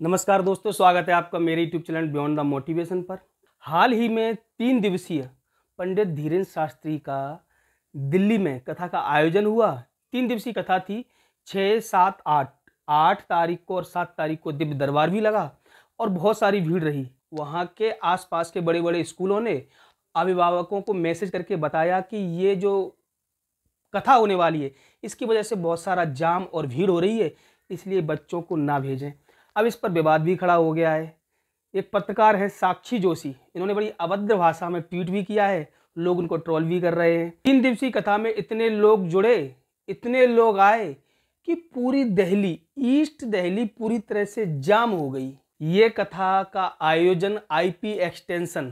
नमस्कार दोस्तों, स्वागत है आपका मेरे YouTube channel beyond the motivation पर। हाल ही में 3 दिवसीय पंडित धीरेन्द्र शास्त्री का दिल्ली में कथा का आयोजन हुआ। 3 दिवसीय कथा थी। 6, 7, 8 तारीख को और 7 तारीख को दिव्य दरबार भी लगा और बहुत सारी भीड़ रही। वहाँ के आसपास के बड़े बड़े स्कूलों ने अभिभावकों को मैसेज करके बताया कि ये जो कथा होने वाली है इसकी वजह से बहुत सारा जाम और भीड़ हो रही है, इसलिए बच्चों को ना भेजें। अब इस पर विवाद भी खड़ा हो गया है। एक पत्रकार है साक्षी जोशी, इन्होंने बड़ी अभद्र भाषा में ट्वीट भी किया है। लोग उनको ट्रोल भी कर रहे हैं। 3 दिवसीय कथा में इतने लोग जुड़े, इतने लोग आए कि पूरी दिल्ली, ईस्ट दिल्ली पूरी तरह से जाम हो गई। ये कथा का आयोजन आईपी एक्सटेंशन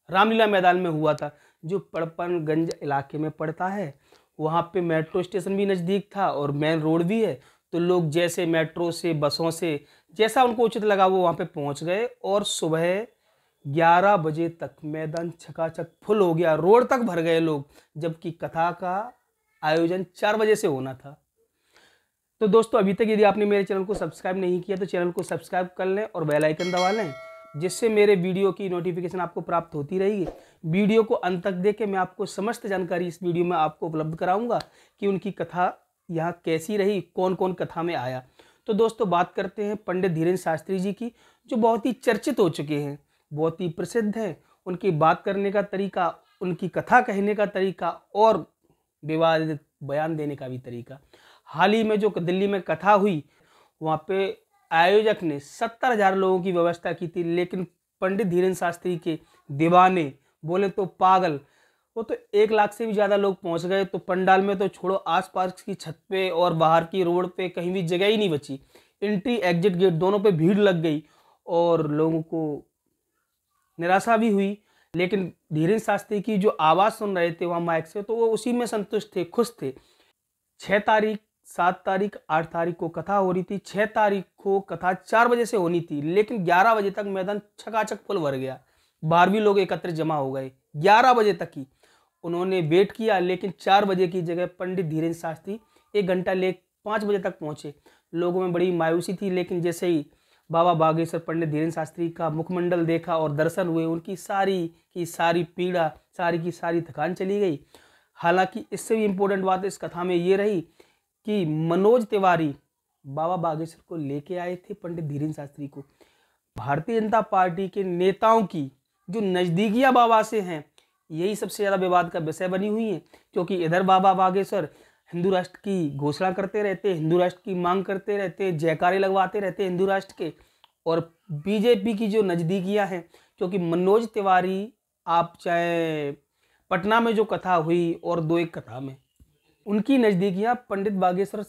रामलीला मैदान में हुआ था, जो पड़पनगंज इलाके में पड़ता है। वहाँ पे मेट्रो स्टेशन भी नज़दीक था और मेन रोड भी है, तो लोग जैसे मेट्रो से, बसों से, जैसा उनको उचित लगा वो वहाँ पे पहुँच गए और सुबह 11 बजे तक मैदान छकाछक फुल हो गया, रोड तक भर गए लोग, जबकि कथा का आयोजन 4 बजे से होना था। तो दोस्तों, अभी तक यदि आपने मेरे चैनल को सब्सक्राइब नहीं किया तो चैनल को सब्सक्राइब कर लें और बेल आइकन दबा लें, जिससे मेरे वीडियो की नोटिफिकेशन आपको प्राप्त होती रहेगी। वीडियो को अंत तक देख के मैं आपको समस्त जानकारी इस वीडियो में आपको उपलब्ध कराऊंगा कि उनकी कथा यहाँ कैसी रही, कौन कौन कथा में आया। तो दोस्तों, बात करते हैं पंडित धीरेन्द्र शास्त्री जी की, जो बहुत ही चर्चित हो चुके हैं, बहुत ही प्रसिद्ध हैं। उनकी बात करने का तरीका, उनकी कथा कहने का तरीका और विवादित बयान देने का भी तरीका। हाल ही में जो दिल्ली में कथा हुई, वहाँ पे आयोजक ने 70,000 लोगों की व्यवस्था की थी, लेकिन पंडित धीरेन्द्र शास्त्री के दीवाने, बोले तो पागल, वो तो 1 लाख से भी ज़्यादा लोग पहुँच गए। तो पंडाल में तो छोड़ो, आसपास की छत पे और बाहर की रोड पे कहीं भी जगह ही नहीं बची। एंट्री एग्जिट गेट दोनों पे भीड़ लग गई और लोगों को निराशा भी हुई। लेकिन धीरेन्द्र शास्त्री की जो आवाज़ सुन रहे थे वहाँ माइक से, तो वो उसी में संतुष्ट थे, खुश थे। 6 तारीख, 7 तारीख, 8 तारीख को कथा हो रही थी। 6 तारीख को कथा 4 बजे से होनी थी, लेकिन 11 बजे तक मैदान छकाछक फुल भर गया। बाहर भी लोग एकत्र जमा हो गए। 11 बजे तक ही उन्होंने वेट किया, लेकिन 4 बजे की जगह पंडित धीरेन्द्र शास्त्री 1 घंटा लेट 5 बजे तक पहुंचे। लोगों में बड़ी मायूसी थी, लेकिन जैसे ही बाबा बागेश्वर पंडित धीरेन्द्र शास्त्री का मुखमंडल देखा और दर्शन हुए, उनकी सारी की सारी पीड़ा, सारी की सारी थकान चली गई। हालांकि इससे भी इम्पोर्टेंट बात इस कथा में ये रही कि मनोज तिवारी बाबा बागेश्वर को लेके आए थे पंडित धीरेन्द्र शास्त्री को। भारतीय जनता पार्टी के नेताओं की जो नज़दीकियाँ बाबा से हैं, यही सबसे ज़्यादा विवाद का विषय बनी हुई है, क्योंकि इधर बाबा बागेश्वर हिंदू राष्ट्र की घोषणा करते रहते, हिंदू राष्ट्र की मांग करते रहते, जयकारे लगवाते रहते हिंदू राष्ट्र के, और बीजेपी की जो नज़दीकियाँ हैं, क्योंकि मनोज तिवारी, आप चाहे पटना में जो कथा हुई और 2-1 कथा में, उनकी नज़दीकियाँ पंडित बागेश्वर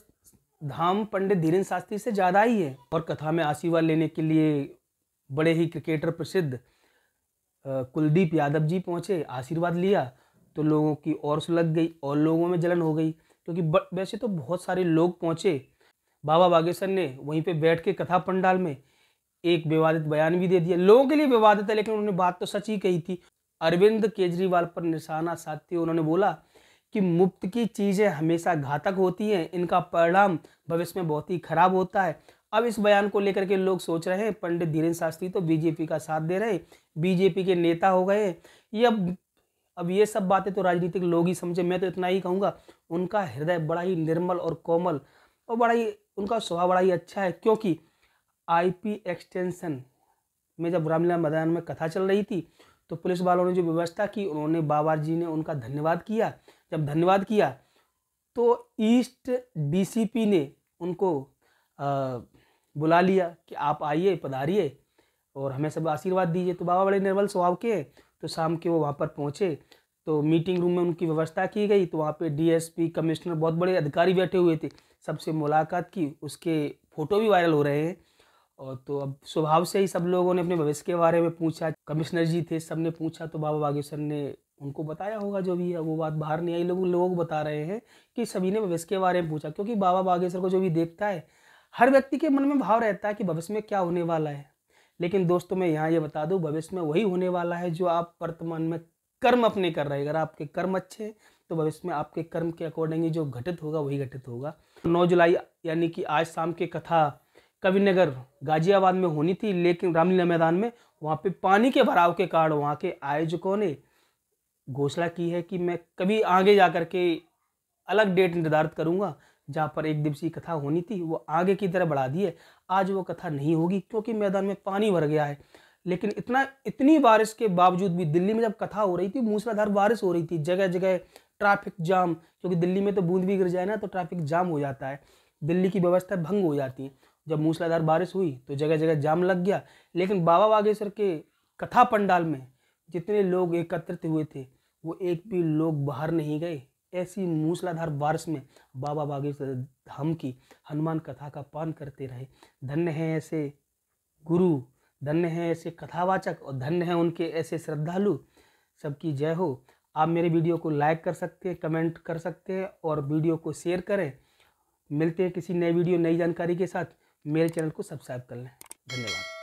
धाम पंडित धीरेन्द्र शास्त्री से ज़्यादा ही है। और कथा में आशीर्वाद लेने के लिए बड़े ही क्रिकेटर प्रसिद्ध कुलदीप यादव जी पहुंचे, आशीर्वाद लिया, तो लोगों की और सुलग गई और लोगों में जलन हो गई, क्योंकि वैसे तो बहुत सारे लोग पहुंचे। बाबा बागेश्वर ने वहीं पे बैठ के कथा पंडाल में एक विवादित बयान भी दे दिया। लोगों के लिए विवादित है, लेकिन उन्होंने बात तो सच ही कही थी। अरविंद केजरीवाल पर निशाना साधते हुए उन्होंने बोला कि मुफ्त की चीज़ें हमेशा घातक होती हैं, इनका परिणाम भविष्य में बहुत ही खराब होता है। अब इस बयान को लेकर के लोग सोच रहे हैं पंडित धीरेन्द्र शास्त्री तो बीजेपी का साथ दे रहे, बीजेपी के नेता हो गए। ये अब ये सब बातें तो राजनीतिक लोग ही समझे। मैं तो इतना ही कहूँगा, उनका हृदय बड़ा ही निर्मल और कोमल और बड़ा ही, उनका स्वभाव बड़ा ही अच्छा है। क्योंकि आईपी एक्सटेंशन में जब रामलीला मैदान में कथा चल रही थी, तो पुलिस वालों ने जो व्यवस्था की, उन्होंने बाबा जी ने उनका धन्यवाद किया। जब धन्यवाद किया तो ईस्ट डीसीपी ने उनको बुला लिया कि आप आइए, पधारिए और हमें सब आशीर्वाद दीजिए। तो बाबा बड़े निर्मल स्वभाव के हैं, तो शाम के वो वहाँ पर पहुँचे, तो मीटिंग रूम में उनकी व्यवस्था की गई। तो वहाँ पे डीएसपी, कमिश्नर, बहुत बड़े अधिकारी बैठे हुए थे, सबसे मुलाकात की, उसके फ़ोटो भी वायरल हो रहे हैं। और तो अब स्वभाव से ही सब लोगों ने अपने भविष्य के बारे में पूछा, कमिश्नर जी थे, सब ने पूछा, तो बाबा बागेश्वर ने उनको बताया होगा जो भी है, वो बात बाहर नहीं आई। लोग बता रहे हैं कि सभी ने भविष्य के बारे में पूछा, क्योंकि बाबा बागेश्वर को जो भी देखता है, हर व्यक्ति के मन में भाव रहता है कि भविष्य में क्या होने वाला है। लेकिन दोस्तों, मैं यहाँ ये बता दूँ, भविष्य में वही होने वाला है जो आप वर्तमान में कर्म अपने कर रहे हैं। अगर आपके कर्म अच्छे हैं तो भविष्य में आपके कर्म के अकॉर्डिंग जो घटित होगा वही घटित होगा। 9 जुलाई यानी कि आज शाम की कथा कविनगर गाजियाबाद में होनी थी, लेकिन रामलीला मैदान में वहाँ पे पानी के भराव के कारण वहाँ के आयोजकों ने घोषणा की है कि मैं कभी आगे जा कर के अलग डेट निर्धारित करूँगा। जहाँ पर 1 दिवसीय कथा होनी थी वो आगे की तरह बढ़ा दी है। आज वो कथा नहीं होगी क्योंकि मैदान में पानी भर गया है। लेकिन इतनी बारिश के बावजूद भी दिल्ली में जब कथा हो रही थी, मूसलाधार बारिश हो रही थी, जगह जगह ट्रैफिक जाम, क्योंकि दिल्ली में तो बूंद भी गिर जाए ना तो ट्रैफिक जाम हो जाता है, दिल्ली की व्यवस्था भंग हो जाती है। जब मूसलाधार बारिश हुई तो जगह जगह जाम लग गया, लेकिन बाबा बागेश्वर के कथा पंडाल में जितने लोग एकत्रित हुए थे वो एक भी लोग बाहर नहीं गए। ऐसी मूसलाधार बारिश में बाबा बागेश्वर धाम की हनुमान कथा का पान करते रहे। धन्य है ऐसे गुरु, धन्य है ऐसे कथावाचक और धन्य है उनके ऐसे श्रद्धालु। सबकी जय हो। आप मेरे वीडियो को लाइक कर सकते हैं, कमेंट कर सकते हैं और वीडियो को शेयर करें। मिलते हैं किसी नए वीडियो नई जानकारी के साथ। मेरे चैनल को सब्सक्राइब कर लें। धन्यवाद।